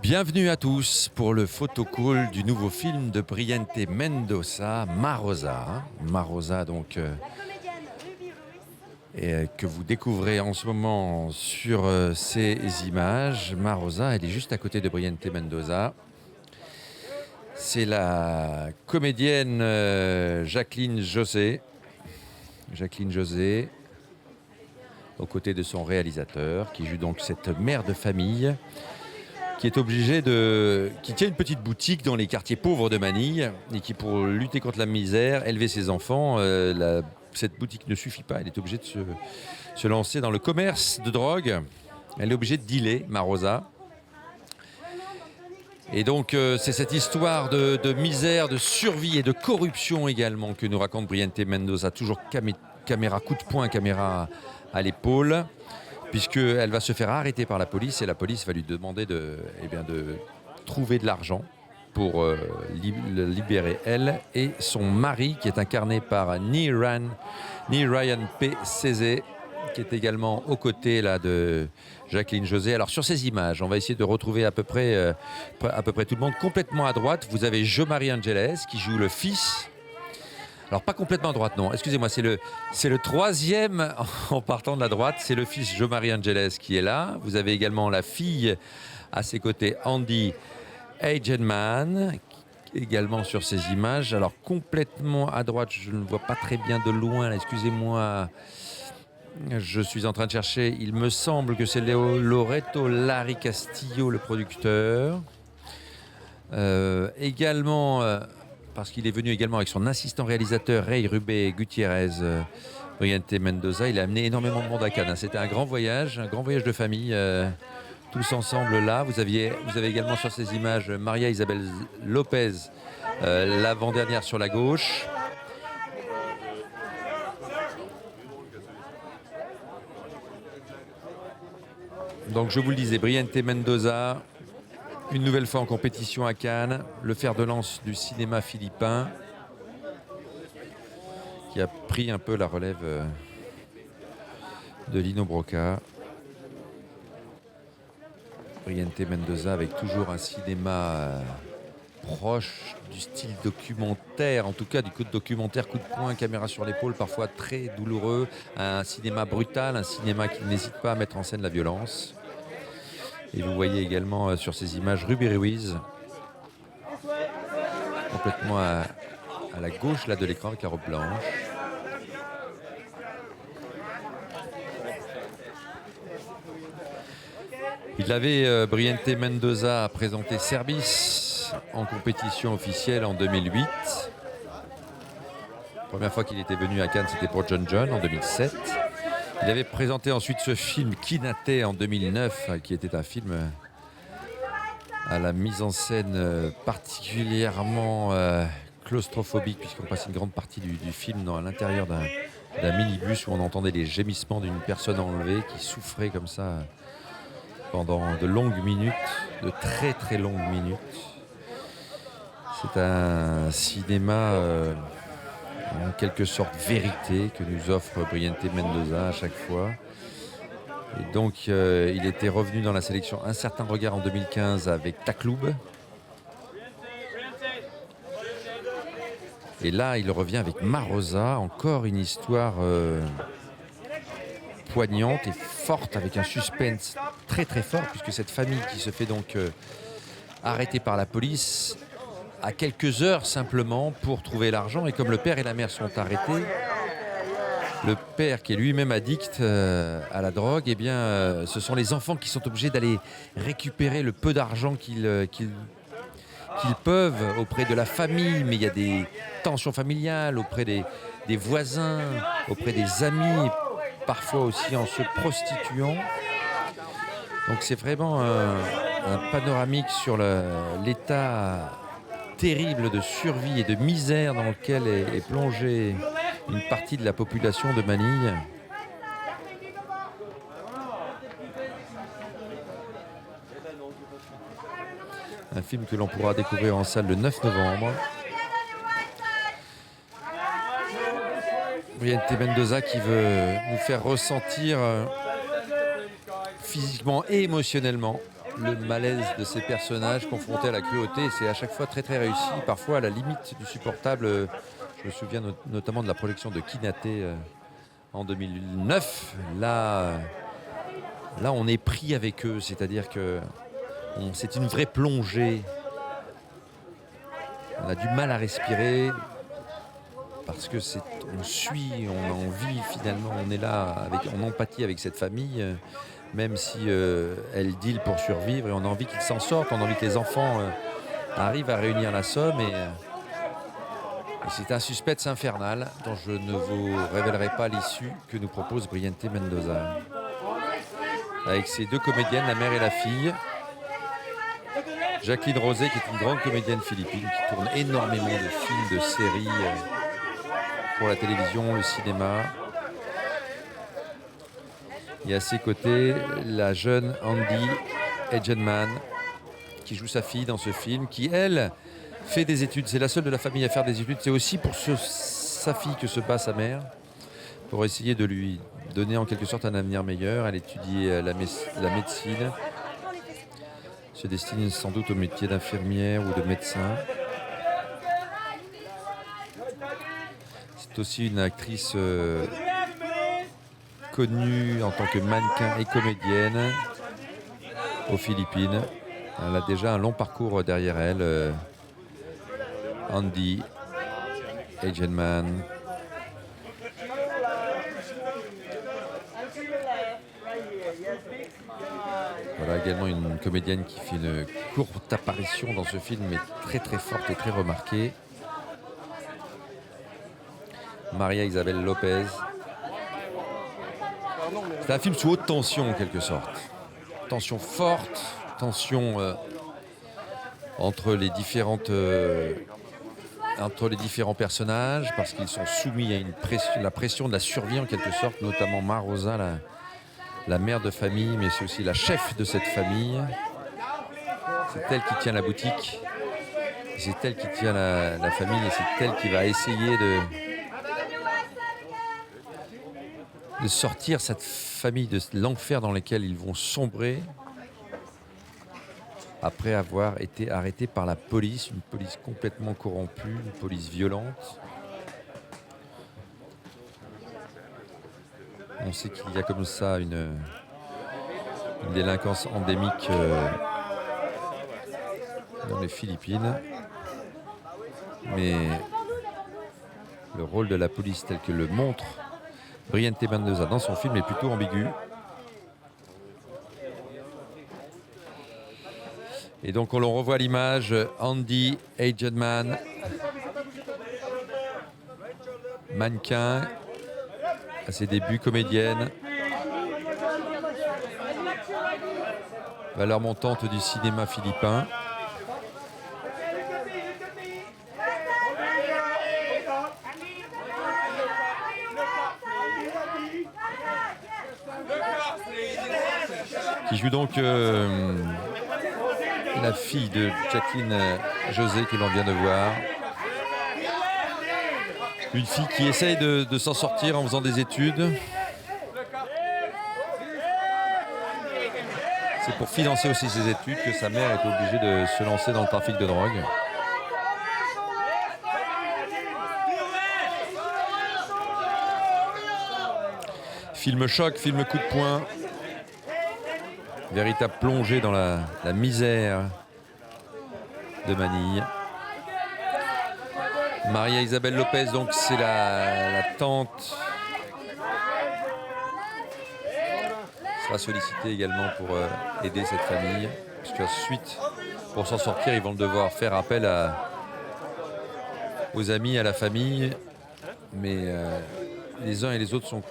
Bienvenue à tous pour le photocall du nouveau film de Briente Mendoza, Marosa. Marosa, donc, que vous découvrez en ce moment sur ces images. Marosa, elle est juste à côté de Briente Mendoza. C'est la comédienne Jacqueline José. Jacqueline José, aux côtés de son réalisateur, qui joue donc cette mère de famille qui est qui tient une petite boutique dans les quartiers pauvres de Manille et qui, pour lutter contre la misère, élever ses enfants, cette boutique ne suffit pas. Elle est obligée de se lancer dans le commerce de drogue. Elle est obligée de dealer, Marosa. Et donc, c'est cette histoire de misère, de survie et de corruption également que nous raconte Briente Mendoza. Toujours caméra coup de poing, caméra à l'épaule, puisqu'elle va se faire arrêter par la police et la police va lui demander de trouver de l'argent pour libérer elle et son mari, qui est incarné par Ryan P. Cézé, qui est également aux côtés là, de Jacqueline José. Alors sur ces images, on va essayer de retrouver à peu près tout le monde. Complètement à droite, vous avez Jo-Marie Angeles qui joue le fils. Alors pas complètement à droite, non. Excusez-moi, c'est le troisième en partant de la droite. C'est le fils Jo-Marie Angeles qui est là. Vous avez également la fille à ses côtés, Andy Eigenman, également sur ces images. Alors complètement à droite, je ne vois pas très bien de loin. Là, excusez-moi, je suis en train de chercher. Il me semble que c'est Loreto Larry Castillo, le producteur. Parce qu'il est venu également avec son assistant réalisateur Ray Rubé Gutiérrez, Briente Mendoza. Il a amené énormément de monde à Cannes. C'était un grand voyage de famille, tous ensemble là. Vous avez également sur ces images Maria Isabel Lopez, l'avant-dernière sur la gauche. Donc je vous le disais, Briente Mendoza, une nouvelle fois en compétition à Cannes, le fer de lance du cinéma philippin, qui a pris un peu la relève de Lino Broca. Briente Mendoza avec toujours un cinéma proche du style documentaire, en tout cas du coup de documentaire, coup de poing, caméra sur l'épaule, parfois très douloureux, un cinéma brutal, un cinéma qui n'hésite pas à mettre en scène la violence. Et vous voyez également sur ces images Ruby Ruiz, complètement à la gauche là, de l'écran avec la robe blanche. Il avait, Briente Mendoza, présenté Service en compétition officielle en 2008. La première fois qu'il était venu à Cannes, c'était pour John John en 2007. Il avait présenté ensuite ce film Kinate en 2009, qui était un film à la mise en scène particulièrement claustrophobique, puisqu'on passe une grande partie du film à l'intérieur d'un minibus où on entendait les gémissements d'une personne enlevée qui souffrait comme ça pendant de longues minutes, de très très longues minutes. C'est un cinéma en quelque sorte vérité que nous offre Briente Mendoza à chaque fois. Et donc il était revenu dans la sélection Un certain regard en 2015 avec Takloub. Et là il revient avec Marosa, encore une histoire poignante et forte, avec un suspense très très fort, puisque cette famille qui se fait donc arrêter par la police à quelques heures simplement pour trouver l'argent, et comme le père et la mère sont arrêtés, le père qui est lui-même addict à la drogue, eh bien, ce sont les enfants qui sont obligés d'aller récupérer le peu d'argent qu'ils peuvent auprès de la famille, mais il y a des tensions familiales auprès des voisins, auprès des amis, parfois aussi en se prostituant. Donc c'est vraiment un panoramique sur l'état terrible de survie et de misère dans lequel est plongée une partie de la population de Manille. Un film que l'on pourra découvrir en salle le 9 novembre. Briente Mendoza qui veut nous faire ressentir physiquement et émotionnellement le malaise de ces personnages confrontés à la cruauté. C'est à chaque fois très très réussi, parfois à la limite du supportable. Je me souviens notamment de la projection de Kinaté en 2009. Là, on est pris avec eux, c'est-à-dire que c'est une vraie plongée. On a du mal à respirer parce que on suit, on a envie finalement, on est là en empathie avec cette famille, même si elle deal pour survivre, et on a envie qu'ils s'en sortent, on a envie que les enfants arrivent à réunir la somme, et c'est un suspense infernal dont je ne vous révélerai pas l'issue que nous propose Briente Mendoza. Avec ses deux comédiennes, la mère et la fille. Jacqueline Rosé, qui est une grande comédienne philippine, qui tourne énormément de films, de séries pour la télévision, le cinéma. Et à ses côtés, la jeune Andy Edgenman, qui joue sa fille dans ce film, qui, elle, fait des études. C'est la seule de la famille à faire des études. C'est aussi pour sa fille que se bat sa mère, pour essayer de lui donner en quelque sorte un avenir meilleur. Elle étudie la médecine, se destine sans doute au métier d'infirmière ou de médecin. C'est aussi une actrice connue en tant que mannequin et comédienne aux Philippines. Elle a déjà un long parcours derrière elle. Andy Edgenman. Voilà également une comédienne qui fait une courte apparition dans ce film, mais très très forte et très remarquée. Maria Isabel Lopez. C'est un film sous haute tension en quelque sorte. Tension forte, tension entre les différents personnages, parce qu'ils sont soumis à la pression de la survie en quelque sorte, notamment Marosa, la mère de famille, mais c'est aussi la chef de cette famille. C'est elle qui tient la boutique, c'est elle qui tient la famille, et c'est elle qui va essayer de sortir cette famille de l'enfer dans lequel ils vont sombrer après avoir été arrêtés par la police, une police complètement corrompue, une police violente. On sait qu'il y a comme ça une délinquance endémique dans les Philippines. Mais le rôle de la police tel que le montre Briente Mendoza dans son film est plutôt ambigu. Et donc on le revoit à l'image, Andy Edgenman, mannequin, à ses débuts comédienne, valeur montante du cinéma philippin. Qui joue donc la fille de Jacqueline José que l'on vient de voir. Une fille qui essaye de s'en sortir en faisant des études. C'est pour financer aussi ses études que sa mère est obligée de se lancer dans le trafic de drogue. Film choc, film coup de poing. Véritable plongée dans la misère de Manille. Maria Isabel Lopez, donc c'est la tante, sera sollicitée également pour aider cette famille, puisqu'ensuite, pour s'en sortir, ils vont devoir faire appel aux amis, à la famille, mais les uns et les autres sont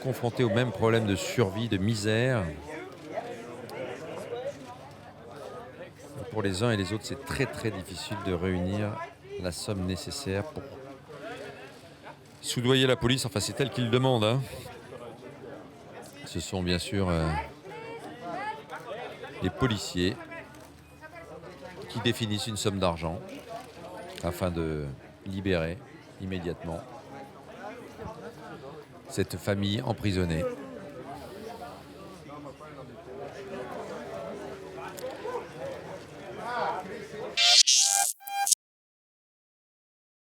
confrontés au même problème de survie, de misère. Pour les uns et les autres, c'est très très difficile de réunir la somme nécessaire pour soudoyer la police. Enfin, c'est elle qui le demande. Hein. Ce sont bien sûr les policiers qui définissent une somme d'argent afin de libérer immédiatement cette famille emprisonnée.